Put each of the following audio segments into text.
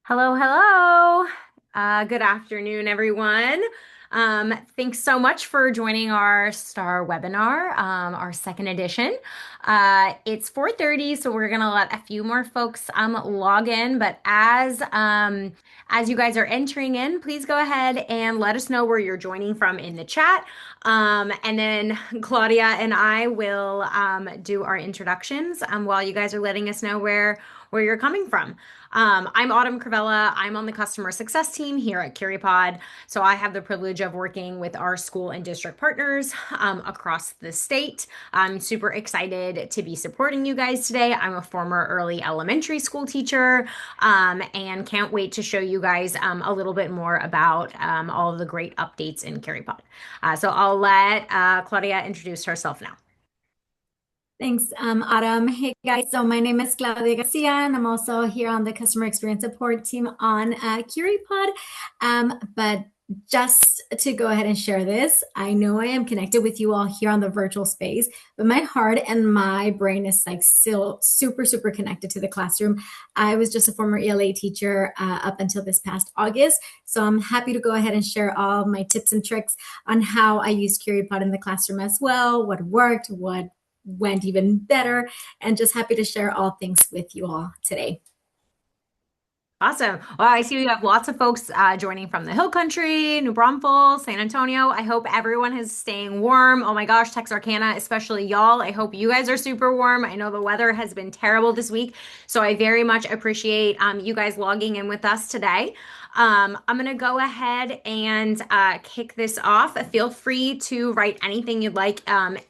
Hello, hello. Good afternoon, everyone. Thanks so much for joining our STAAR webinar, our second edition. It's 4:30, so we're gonna let a few more folks log in. But as you guys are entering in, please go ahead and let us know where you're joining from in the chat. And then Claudia and I will do our introductions while you guys are letting us know where you're coming from. I'm Autumn Cravella. I'm on the customer success team here at CuriPod. So I have the privilege of working with our school and district partners across the state. I'm super excited to be supporting you guys today. I'm a former early elementary school teacher and can't wait to show you guys a little bit more about all of the great updates in CuriPod. So I'll let Claudia introduce herself now. Thanks, Autumn. Hey guys, so my name is Claudia Garcia, and I'm also here on the customer experience support team on CuriPod. But just to go ahead and share this, I know I am connected with you all here on the virtual space, but my heart and my brain is like still super, super connected to the classroom. I was just a former ELA teacher up until this past August, so I'm happy to go ahead and share all my tips and tricks on how I use CuriPod in the classroom as well, what worked, what went even better, and just happy to share all things with you all today. Awesome. Well, I see we have lots of folks joining from the Hill Country, New Braunfels, San Antonio. I hope everyone is staying warm. Oh my gosh, Texarkana, especially y'all. I hope you guys are super warm. I know the weather has been terrible this week, so I very much appreciate you guys logging in with us today. I'm going to go ahead and kick this off. Feel free to write anything you'd like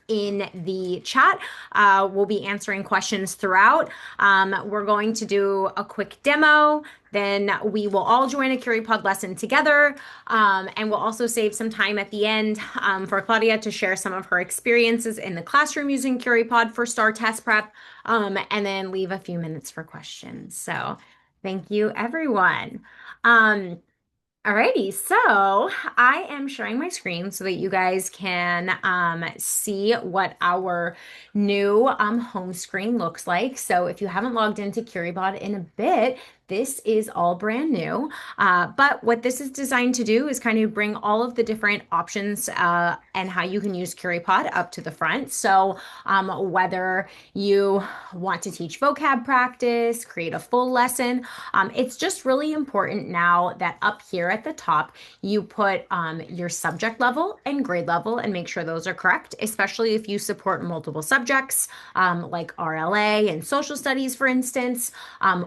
in the chat. We'll be answering questions throughout. We're going to do a quick demo. Then we will all join a CuriPod lesson together. And we'll also save some time at the end for Claudia to share some of her experiences in the classroom using CuriPod for STAAR test prep, and then leave a few minutes for questions. So thank you, everyone. Alrighty, so I am sharing my screen so that you guys can see what our new home screen looks like. So if you haven't logged into CuriPod in a bit, this is all brand new. But what this is designed to do is kind of bring all of the different options and how you can use CuriPod up to the front. So whether you want to teach vocab practice, create a full lesson, it's just really important now that up here at the top, you put your subject level and grade level and make sure those are correct, especially if you support multiple subjects like RLA and social studies, for instance,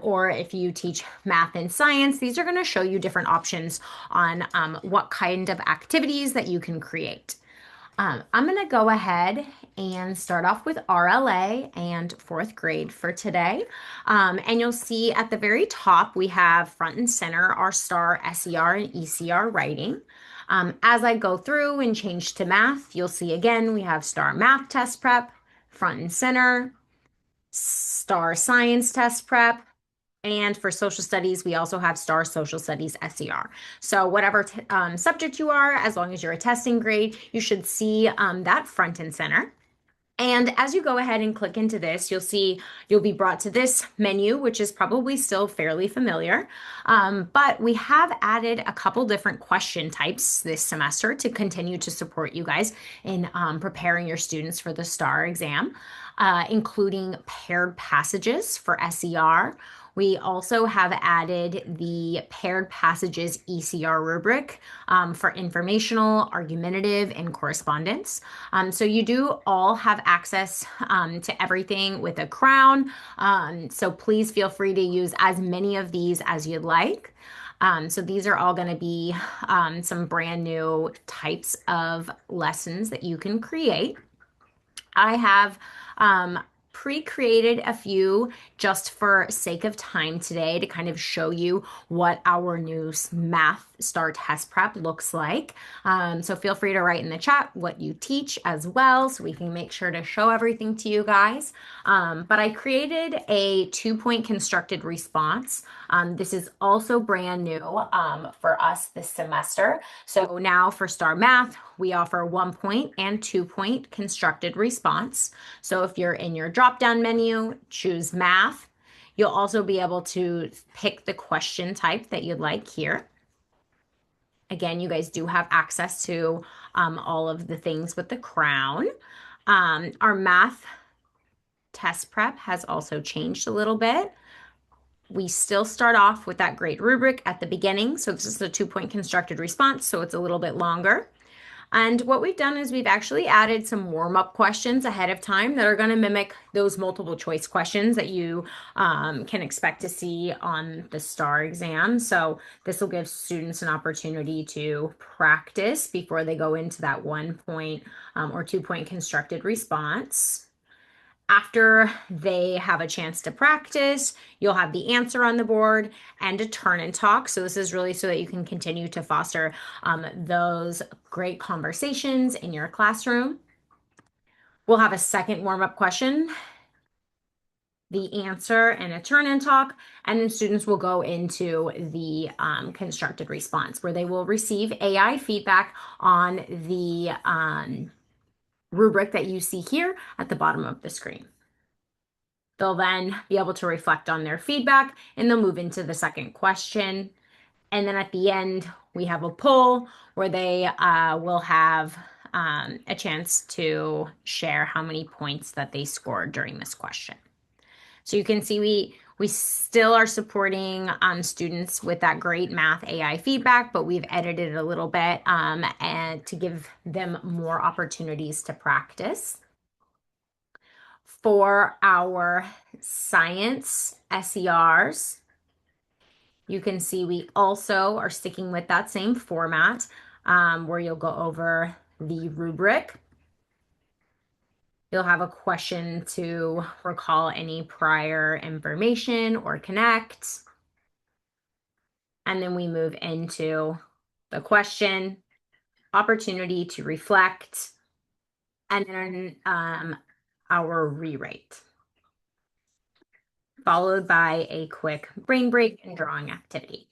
or if you teach math and science. These are going to show you different options on what kind of activities that you can create. I'm going to go ahead and start off with RLA and fourth grade for today. And you'll see at the very top, we have front and center our STAAR, SER, and ECR writing. As I go through and change to math, you'll see again, we have STAAR math test prep, front and center, STAAR science test prep, and for social studies, we also have STAAR Social Studies SER. So whatever subject you are, as long as you're a testing grade, you should see that front and center. And as you go ahead and click into this, you'll be brought to this menu, which is probably still fairly familiar. But we have added a couple different question types this semester to continue to support you guys in preparing your students for the STAAR exam, including paired passages for SER. We also have added the paired passages ECR rubric for informational, argumentative, and correspondence. So you do all have access to everything with a crown. So please feel free to use as many of these as you'd like. So these are all going to be some brand new types of lessons that you can create. I have pre-created a few just for sake of time today to kind of show you what our new math STAAR test prep looks like. So feel free to write in the chat what you teach as well so we can make sure to show everything to you guys. But I created a 2-point constructed response. This is also brand new for us this semester. So now for STAAR Math, we offer 1-point and 2-point constructed response. So if you're in your drop-down menu, choose Math. You'll also be able to pick the question type that you'd like here. Again, you guys do have access to all of the things with the crown. Our math test prep has also changed a little bit. We still start off with that grade rubric at the beginning. So this is a 2-point constructed response, so it's a little bit longer. And what we've done is we've actually added some warm-up questions ahead of time that are going to mimic those multiple choice questions that you can expect to see on the STAAR exam. So this will give students an opportunity to practice before they go into that 1-point or 2-point constructed response. After they have a chance to practice, you'll have the answer on the board and a turn and talk. So this is really so that you can continue to foster those great conversations in your classroom. We'll have a second warm-up question, the answer, and a turn and talk, and then students will go into the constructed response where they will receive AI feedback on the rubric that you see here at the bottom of the screen. They'll then be able to reflect on their feedback and they'll move into the second question. And then at the end, we have a poll where they will have a chance to share how many points that they scored during this question. So you can see we still are supporting students with that great math AI feedback, but we've edited it a little bit and to give them more opportunities to practice. For our science SERs, you can see we also are sticking with that same format where you'll go over the rubric. You'll have a question to recall any prior information or connect. And then we move into the question, opportunity to reflect, and then our rewrite, followed by a quick brain break and drawing activity.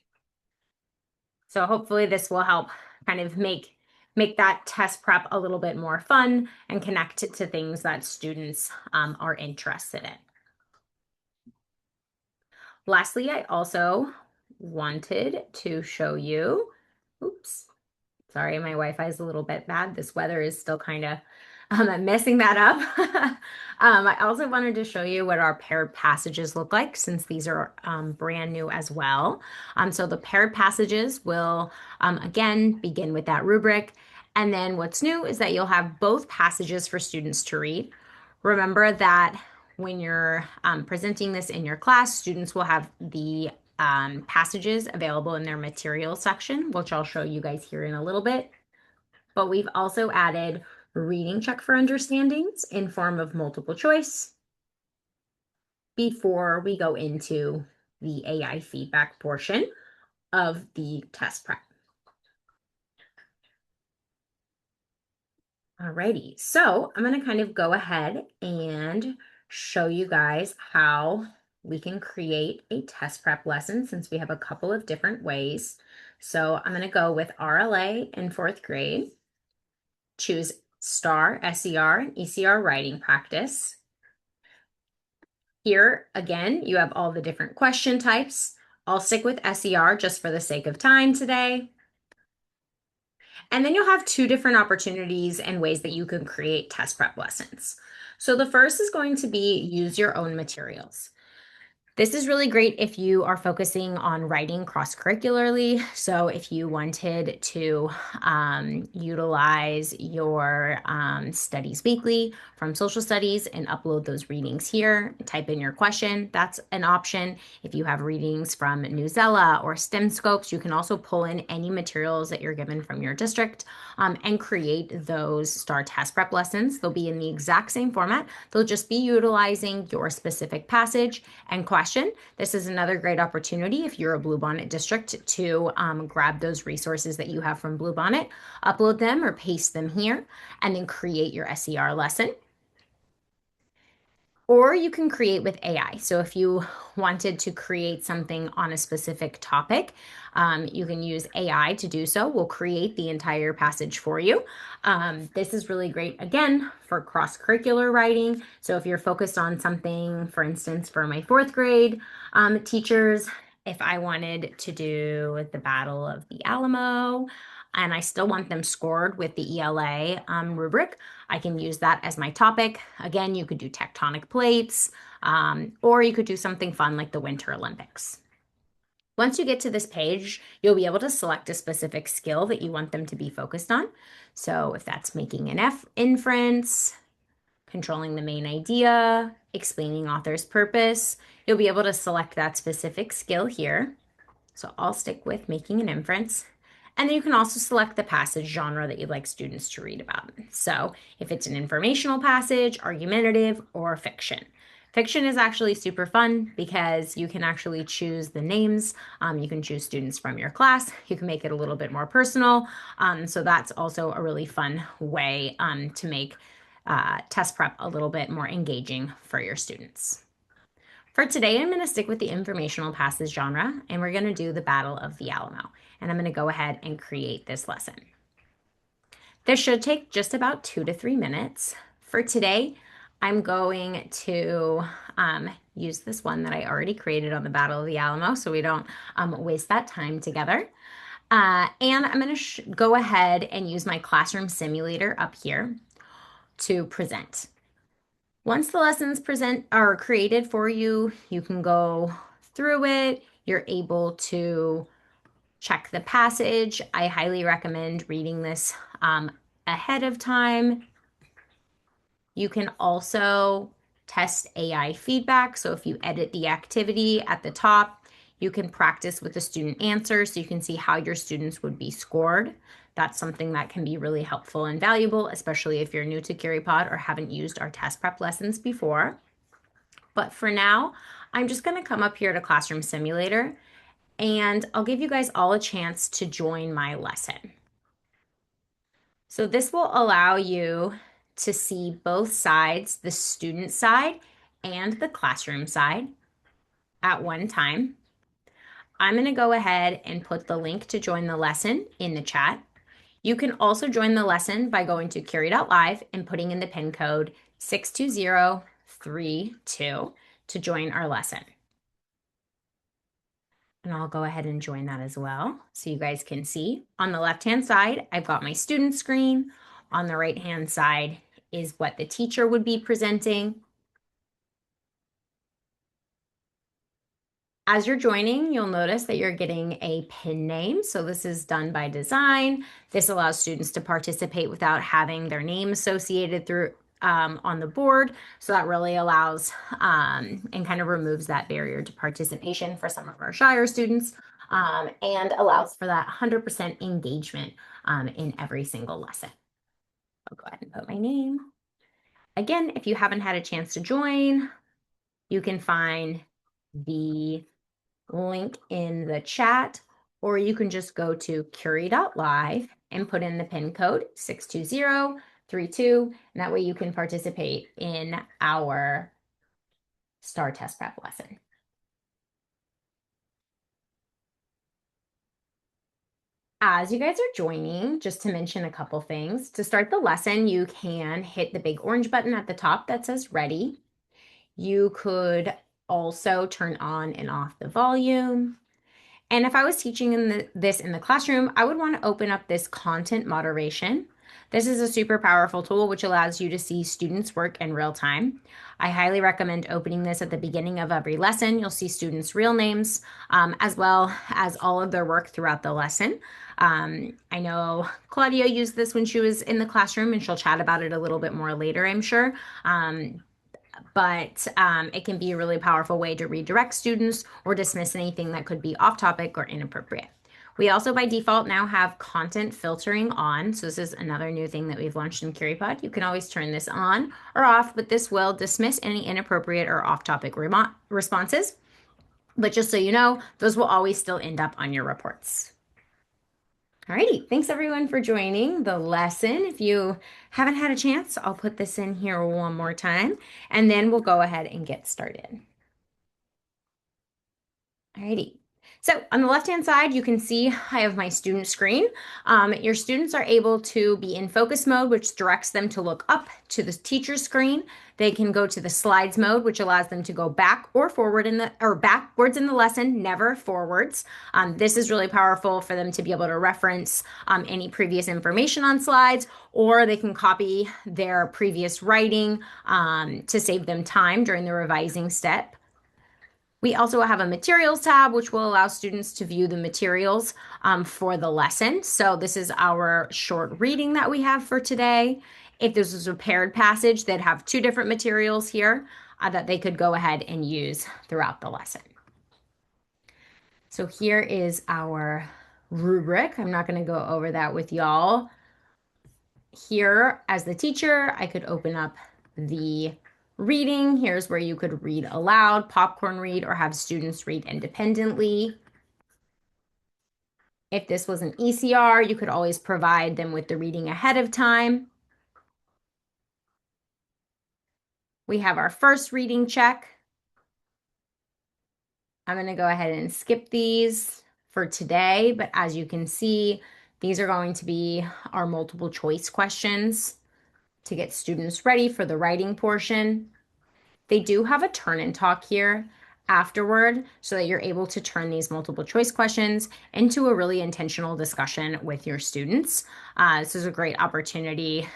So hopefully this will help kind of make that test prep a little bit more fun and connect it to things that students are interested in. Lastly, I also wanted to show you, oops, sorry, my Wi-Fi is a little bit bad. This weather is still kind of messing that up. I also wanted to show you what our paired passages look like since these are brand new as well. So the paired passages will, again, begin with that rubric. And then what's new is that you'll have both passages for students to read. Remember that when you're presenting this in your class, students will have the passages available in their materials section, which I'll show you guys here in a little bit. But we've also added reading check for understandings in form of multiple choice before we go into the AI feedback portion of the test prep. Alrighty, so I'm going to kind of go ahead and show you guys how we can create a test prep lesson since we have a couple of different ways. So I'm going to go with RLA in 4th grade, choose STAAR, SER, and ECR writing practice. Here, again, you have all the different question types. I'll stick with SER just for the sake of time today. And then you'll have 2 different opportunities and ways that you can create test prep lessons. So the first is going to be use your own materials. This is really great if you are focusing on writing cross-curricularly. So if you wanted to utilize your studies weekly from social studies and upload those readings here, type in your question, that's an option. If you have readings from Newsella or STEM Scopes, you can also pull in any materials that you're given from your district and create those STAAR test prep lessons. They'll be in the exact same format. They'll just be utilizing your specific passage and question. This is another great opportunity if you're a Bluebonnet district to grab those resources that you have from Bluebonnet, upload them or paste them here, and then create your SER lesson. Or you can create with AI. So if you wanted to create something on a specific topic, you can use AI to do so. We'll create the entire passage for you. This is really great, again, for cross-curricular writing. So if you're focused on something, for instance, for my fourth grade teachers, if I wanted to do the Battle of the Alamo, and I still want them scored with the ELA rubric, I can use that as my topic. Again, you could do tectonic plates, or you could do something fun like the Winter Olympics. Once you get to this page, you'll be able to select a specific skill that you want them to be focused on. So if that's making an F inference, controlling the main idea, explaining author's purpose, you'll be able to select that specific skill here. So I'll stick with making an inference. And then you can also select the passage genre that you'd like students to read about. So if it's an informational passage, argumentative, or fiction. Fiction is actually super fun because you can actually choose the names. You can choose students from your class. You can make it a little bit more personal. So that's also a really fun way to make test prep a little bit more engaging for your students. For today, I'm going to stick with the informational passage genre, and we're going to do the Battle of the Alamo. And I'm going to go ahead and create this lesson. This should take just about 2 to 3 minutes. For today, I'm going to use this one that I already created on the Battle of the Alamo so we don't waste that time together. And I'm going to go ahead and use my classroom simulator up here to present. Once the lessons are created for you, you can go through it. You're able to check the passage. I highly recommend reading this ahead of time. You can also test AI feedback. So if you edit the activity at the top, you can practice with the student answers so you can see how your students would be scored. That's something that can be really helpful and valuable, especially if you're new to CuriPod or haven't used our test prep lessons before. But for now, I'm just going to come up here to Classroom Simulator and I'll give you guys all a chance to join my lesson. So this will allow you to see both sides, the student side and the classroom side at one time. I'm going to go ahead and put the link to join the lesson in the chat. You can also join the lesson by going to Curie.live and putting in the pin code 62032 to join our lesson. And I'll go ahead and join that as well so you guys can see. On the left-hand side, I've got my student screen. On the right-hand side is what the teacher would be presenting. As you're joining, you'll notice that you're getting a pin name. So this is done by design. This allows students to participate without having their name associated through on the board. So that really allows and kind of removes that barrier to participation for some of our shyer students and allows for that 100% engagement in every single lesson. I'll go ahead and put my name. Again, if you haven't had a chance to join, you can find the link in the chat, or you can just go to Curie.live and put in the pin code 62032, and that way you can participate in our STAAR test prep lesson. As you guys are joining, just to mention a couple things, to start the lesson, you can hit the big orange button at the top that says ready. You could also turn on and off the volume. And if I was teaching this in the classroom, I would want to open up this content moderation. This is a super powerful tool which allows you to see students' work in real time. I highly recommend opening this at the beginning of every lesson. You'll see students' real names as well as all of their work throughout the lesson. I know Claudia used this when she was in the classroom and she'll chat about it a little bit more later, I'm sure. But it can be a really powerful way to redirect students or dismiss anything that could be off topic or inappropriate. We also by default now have content filtering on. So this is another new thing that we've launched in CuriPod. You can always turn this on or off, but this will dismiss any inappropriate or off-topic responses. But just so you know, those will always still end up on your reports. Alrighty, thanks everyone for joining the lesson. If you haven't had a chance, I'll put this in here one more time, and then we'll go ahead and get started. Alrighty. So on the left-hand side, you can see I have my student screen. Your students are able to be in focus mode, which directs them to look up to the teacher's screen. They can go to the slides mode, which allows them to go back or forward or backwards in the lesson, never forwards. This is really powerful for them to be able to reference any previous information on slides, or they can copy their previous writing to save them time during the revising step. We also have a materials tab, which will allow students to view the materials for the lesson. So this is our short reading that we have for today. If this was a paired passage, they'd have two different materials here that they could go ahead and use throughout the lesson. So here is our rubric. I'm not going to go over that with y'all. Here, as the teacher, I could open up the reading. Here's where you could read aloud, popcorn read, or have students read independently. If this was an ECR, you could always provide them with the reading ahead of time. We have our first reading check. I'm going to go ahead and skip these for today, but as you can see, these are going to be our multiple choice questions to get students ready for the writing portion. They do have a turn and talk here afterward so that you're able to turn these multiple choice questions into a really intentional discussion with your students. This is a great opportunity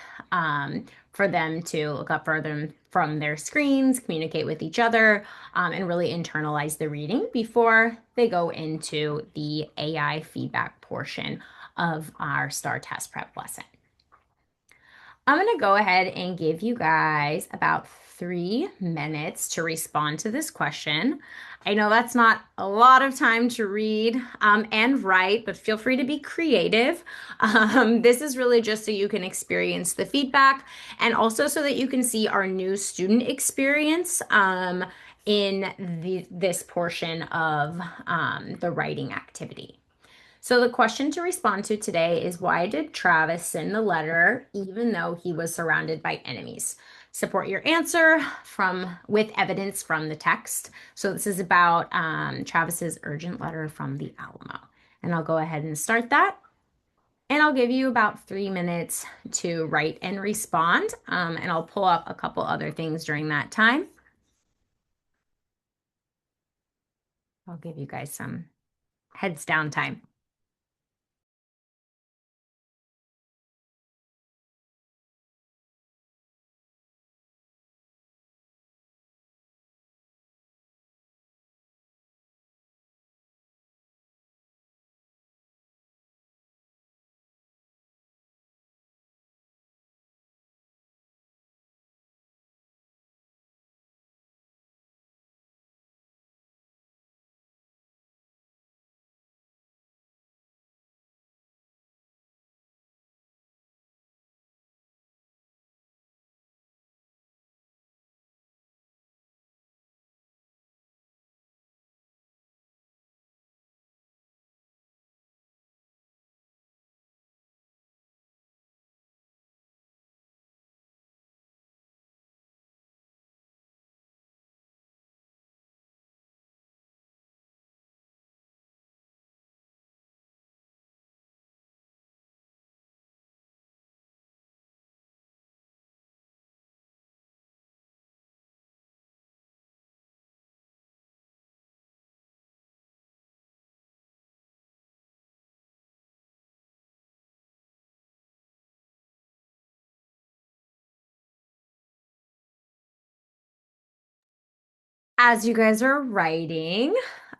for them to look up further from their screens, communicate with each other, and really internalize the reading before they go into the AI feedback portion of our STAAR test prep lesson. I'm going to go ahead and give you guys about 3 minutes to respond to this question. I know that's not a lot of time to read and write, but feel free to be creative. This is really just so you can experience the feedback and also so that you can see our new student experience in this portion of the writing activity. So the question to respond to today is, why did Travis send the letter even though he was surrounded by enemies? Support your answer with evidence from the text. So this is about Travis's urgent letter from the Alamo. And I'll go ahead and start that. And I'll give you about 3 minutes to write and respond. And I'll pull up a couple other things during that time. I'll give you guys some heads down time. As you guys are writing,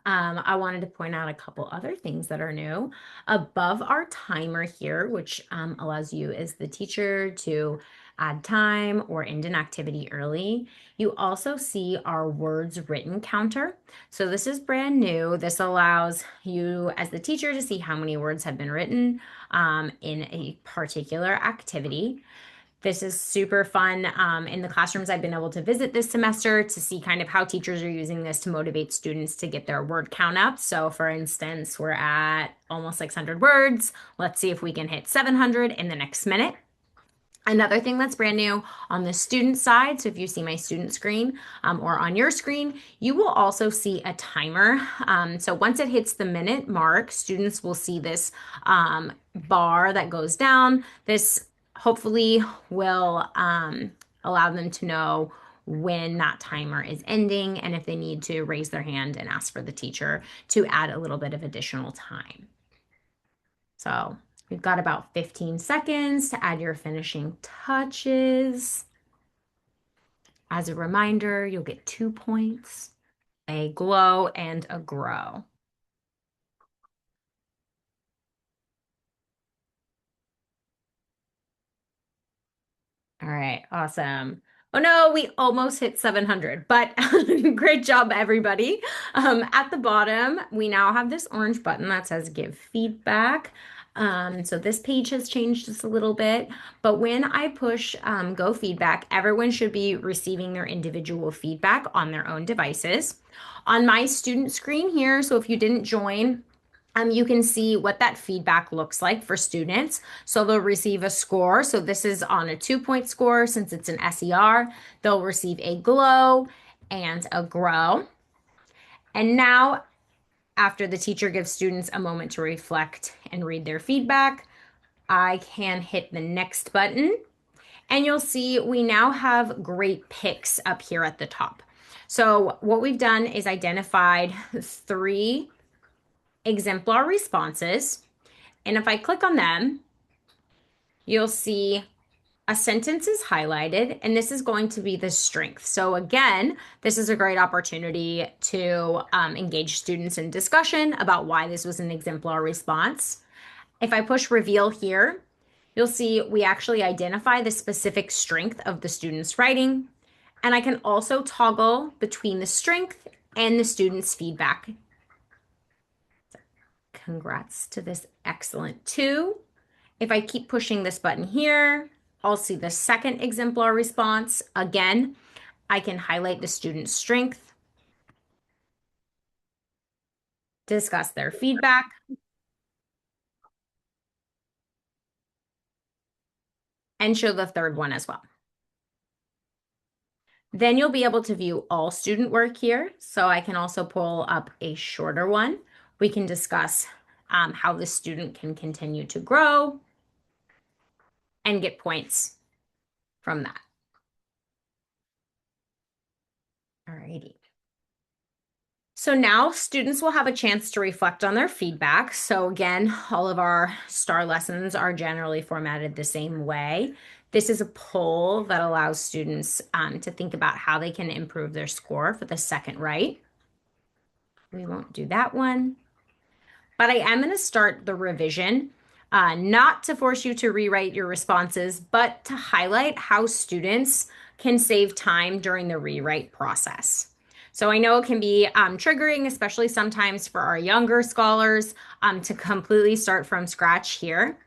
I wanted to point out a couple other things that are new. Above our timer here, which allows you as the teacher to add time or end an activity early, you also see our words written counter. So this is brand new. This allows you as the teacher to see how many words have been written in a particular activity. This is super fun. In the classrooms I've been able to visit this semester to see kind of how teachers are using this to motivate students to get their word count up. So, for instance, we're at almost 600 words. Let's see if we can hit 700 in the next minute. Another thing that's brand new on the student side, so if you see my student screen or on your screen, you will also see a timer. So once it hits the minute mark, students will see this bar that goes down. This hopefully will allow them to know when that timer is ending and if they need to raise their hand and ask for the teacher to add a little bit of additional time. So we've got about 15 seconds to add your finishing touches. As a reminder, you'll get 2 points, a glow and a grow. All right, awesome. Oh no, we almost hit 700, but great job, everybody. At the bottom, we now have this orange button that says give feedback. So this page has changed just a little bit, but when I push go feedback, everyone should be receiving their individual feedback on their own devices. On my student screen here, so if you didn't join, you can see what that feedback looks like for students. So they'll receive a score. So this is on a 2 point score since it's an SER. They'll receive a glow and a grow. And now, after the teacher gives students a moment to reflect and read their feedback, I can hit the next button. And you'll see we now have great picks up here at the top. So what we've done is identified 3 exemplar responses. And if I click on them, you'll see a sentence is highlighted, and this is going to be the strength. So again, this is a great opportunity to engage students in discussion about why this was an exemplar response. If I push reveal here, you'll see we actually identify the specific strength of the student's writing, and I can also toggle between the strength and the student's feedback. Congrats to this excellent 2. If I keep pushing this button here, I'll see the second exemplar response. Again, I can highlight the student's strength, discuss their feedback, and show the third one as well. Then you'll be able to view all student work here. So I can also pull up a shorter one. We can discuss how the student can continue to grow and get points from that. Alrighty. So now students will have a chance to reflect on their feedback. So again, all of our STAAR lessons are generally formatted the same way. This is a poll that allows students to think about how they can improve their score for the second right. We won't do that one. But I am going to start the revision, not to force you to rewrite your responses, but to highlight how students can save time during the rewrite process. So I know it can be triggering, especially sometimes for our younger scholars, to completely start from scratch here.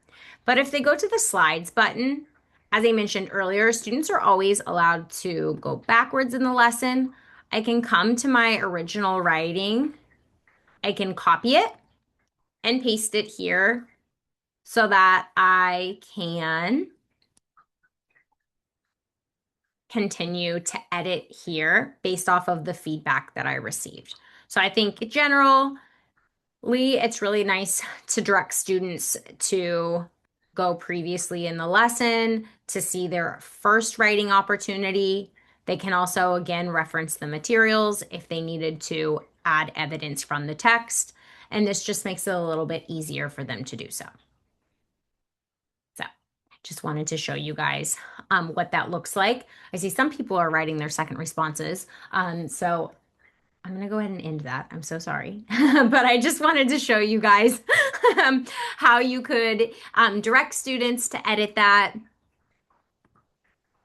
But if they go to the slides button, as I mentioned earlier, students are always allowed to go backwards in the lesson. I can come to my original writing. I can copy it and paste it here so that I can continue to edit here based off of the feedback that I received. So I think generally it's really nice to direct students to go previously in the lesson to see their first writing opportunity. They can also, again, reference the materials if they needed to add evidence from the text. And this just makes it a little bit easier for them to do so. So just wanted to show you guys what that looks like. I see some people are writing their second responses. So I'm going to go ahead and end that. I'm so sorry. But I just wanted to show you guys how you could direct students to edit that.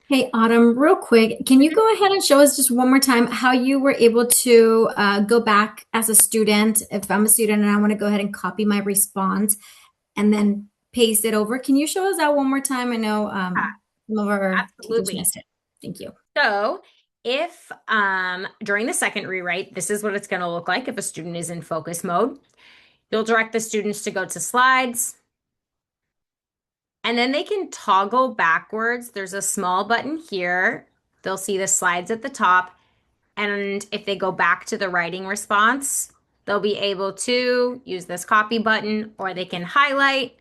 Hey, Autumn, real quick, can you go ahead and show us just one more time how you were able to go back as a student? If I'm a student and I want to go ahead and copy my response and then paste it over, can you show us that one more time? I know. Some of our teachers Absolutely. missed it. Thank you. So if during the second rewrite, this is what it's going to look like if a student is in focus mode. You'll direct the students to go to slides, and then they can toggle backwards. There's a small button here. They'll see the slides at the top. And if they go back to the writing response, they'll be able to use this copy button, or they can highlight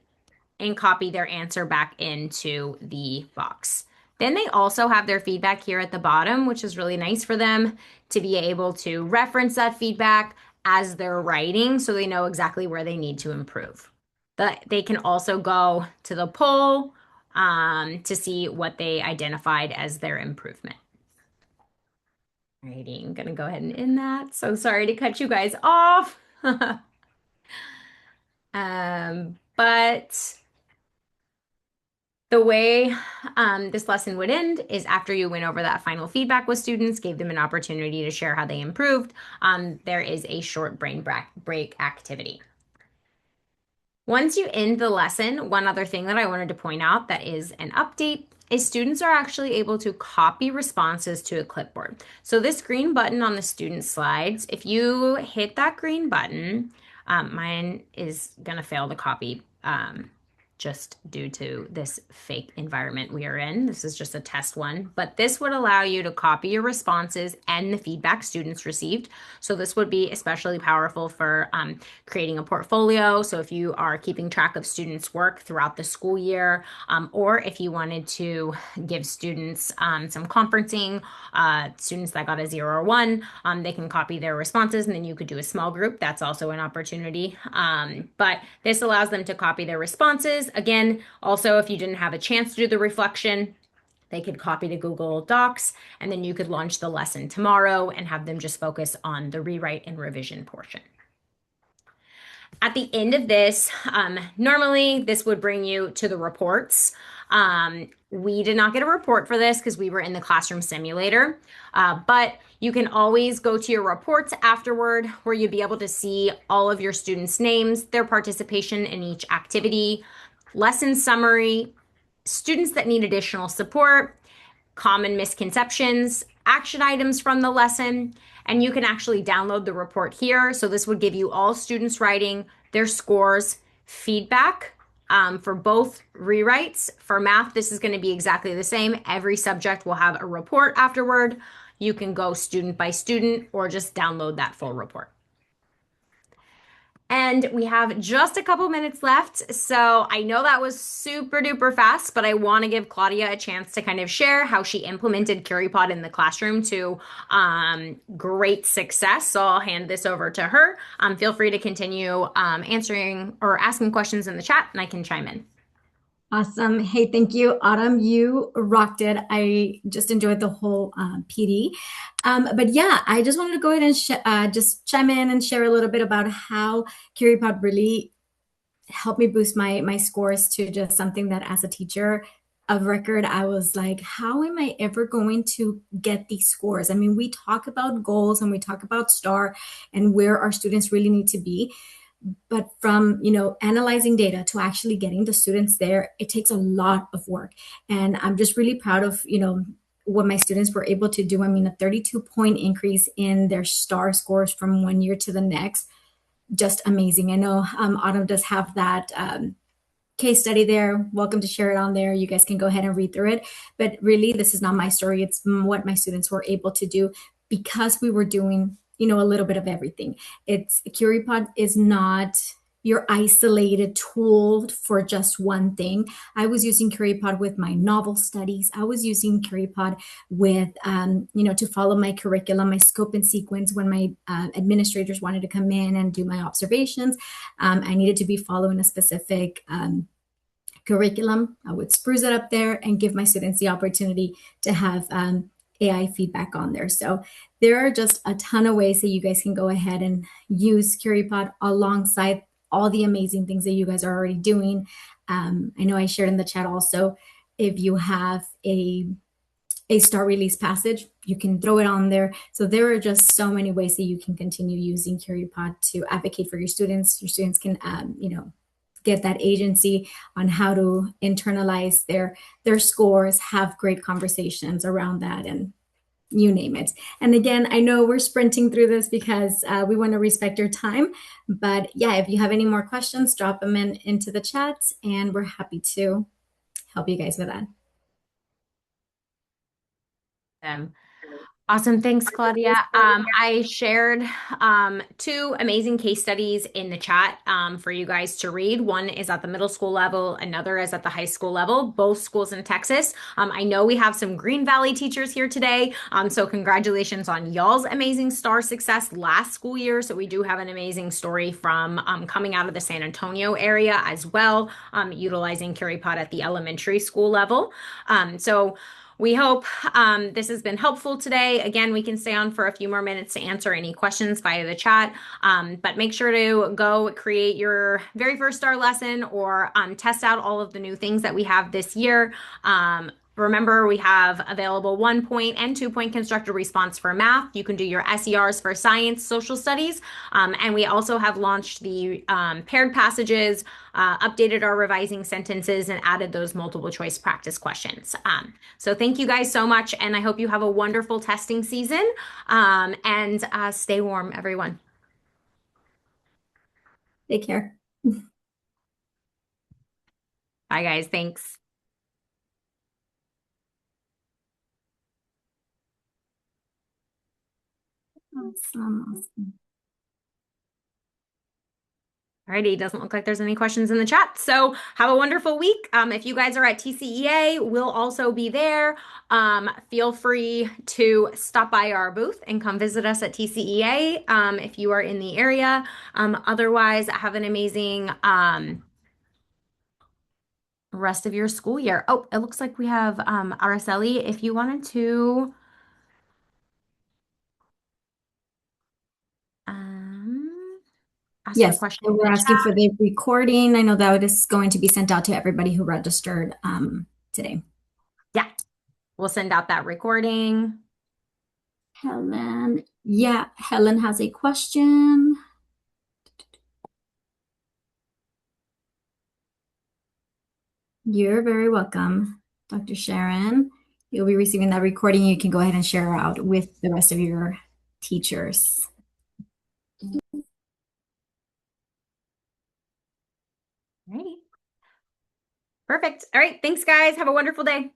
and copy their answer back into the box. Then they also have their feedback here at the bottom, which is really nice for them to be able to reference that feedback as they're writing so they know exactly where they need to improve. They can also go to the poll to see what they identified as their improvement. Alrighty, I'm gonna go ahead and end that. So sorry to cut you guys off. But the way this lesson would end is after you went over that final feedback with students, gave them an opportunity to share how they improved, there is a short brain break activity. Once you end the lesson, one other thing that I wanted to point out that is an update is students are actually able to copy responses to a clipboard. So this green button on the student slides, if you hit that green button, mine is gonna fail to copy just due to this fake environment we are in. This is just a test one, but this would allow you to copy your responses and the feedback students received. So this would be especially powerful for creating a portfolio. So if you are keeping track of students' work throughout the school year, or if you wanted to give students some conferencing, students that got a 0 or 1, they can copy their responses and then you could do a small group. That's also an opportunity. But this allows them to copy their responses. Again, also, if you didn't have a chance to do the reflection, they could copy to Google Docs, and then you could launch the lesson tomorrow and have them just focus on the rewrite and revision portion. At the end of this, normally this would bring you to the reports. We did not get a report for this because we were in the classroom simulator, but you can always go to your reports afterward where you'll be able to see all of your students' names, their participation in each activity, lesson summary, students that need additional support, common misconceptions, action items from the lesson, and you can actually download the report here. So this would give you all students writing, their scores, feedback for both rewrites. For math, this is going to be exactly the same. Every subject will have a report afterward. You can go student by student or just download that full report. And we have just a couple minutes left. So I know that was super duper fast, but I want to give Claudia a chance to kind of share how she implemented CurryPod in the classroom to great success. So I'll hand this over to her. Feel free to continue answering or asking questions in the chat and I can chime in. Awesome. Hey, thank you, Autumn. You rocked it. I just enjoyed the whole PD. But yeah, I just wanted to go ahead and just chime in and share a little bit about how CurryPod really helped me boost my scores to just something that as a teacher of record, I was like, how am I ever going to get these scores? I mean, we talk about goals and we talk about STAAR and where our students really need to be. But from analyzing data to actually getting the students there, it takes a lot of work. And I'm just really proud of what my students were able to do. I mean, a 32-point increase in their STAAR scores from one year to the next, just amazing. I know Autumn does have that case study there. Welcome to share it on there. You guys can go ahead and read through it. But really, this is not my story. It's what my students were able to do because we were doing a little bit of everything. CurryPod is not your isolated tool for just one thing. I was using CurryPod with my novel studies. I was using CurryPod with, to follow my curriculum, my scope and sequence when my administrators wanted to come in and do my observations. I needed to be following a specific curriculum. I would spruce it up there and give my students the opportunity to have AI feedback on there. So there are just a ton of ways that you guys can go ahead and use CurryPod alongside all the amazing things that you guys are already doing. I know I shared in the chat also, if you have a STAAR release passage, you can throw it on there. So there are just so many ways that you can continue using CurryPod to advocate for your students. Your students can, get that agency on how to internalize their scores, have great conversations around that, and you name it. And again, I know we're sprinting through this because we want to respect your time. But yeah, if you have any more questions, drop them into the chat, and we're happy to help you guys with that. Um, Awesome. Thanks, Claudia. I shared two amazing case studies in the chat for you guys to read. One is at the middle school level, another is at the high school level, both schools in Texas. I know we have some Green Valley teachers here today. So congratulations on y'all's amazing STAAR success last school year. So we do have an amazing story from coming out of the San Antonio area as well, utilizing CurryPod at the elementary school level. So we hope this has been helpful today. Again, we can stay on for a few more minutes to answer any questions via the chat, but make sure to go create your very first STAR lesson or test out all of the new things that we have this year. Remember, we have available 1 point and 2 point constructed response for math. You can do your SERs for science, social studies, and we also have launched the paired passages, updated our revising sentences, and added those multiple choice practice questions. So thank you guys so much, and I hope you have a wonderful testing season. And stay warm, everyone. Take care. Bye, guys. Thanks. Awesome. Awesome. Alrighty, doesn't look like there's any questions in the chat. So have a wonderful week. If you guys are at TCEA, we'll also be there. Feel free to stop by our booth and come visit us at TCEA if you are in the area. Otherwise, have an amazing rest of your school year. Oh, it looks like we have Araceli. If you wanted to um, ask your Yes, question so in we're the asking for chat. the recording. I know that is going to be sent out to everybody who registered today. Yeah, we'll send out that recording. Helen, yeah, Helen has a question. You're very welcome, Dr. Sharon. You'll be receiving that recording. You can go ahead and share out with the rest of your teachers. Alrighty. Perfect. All right. Thanks, guys. Have a wonderful day.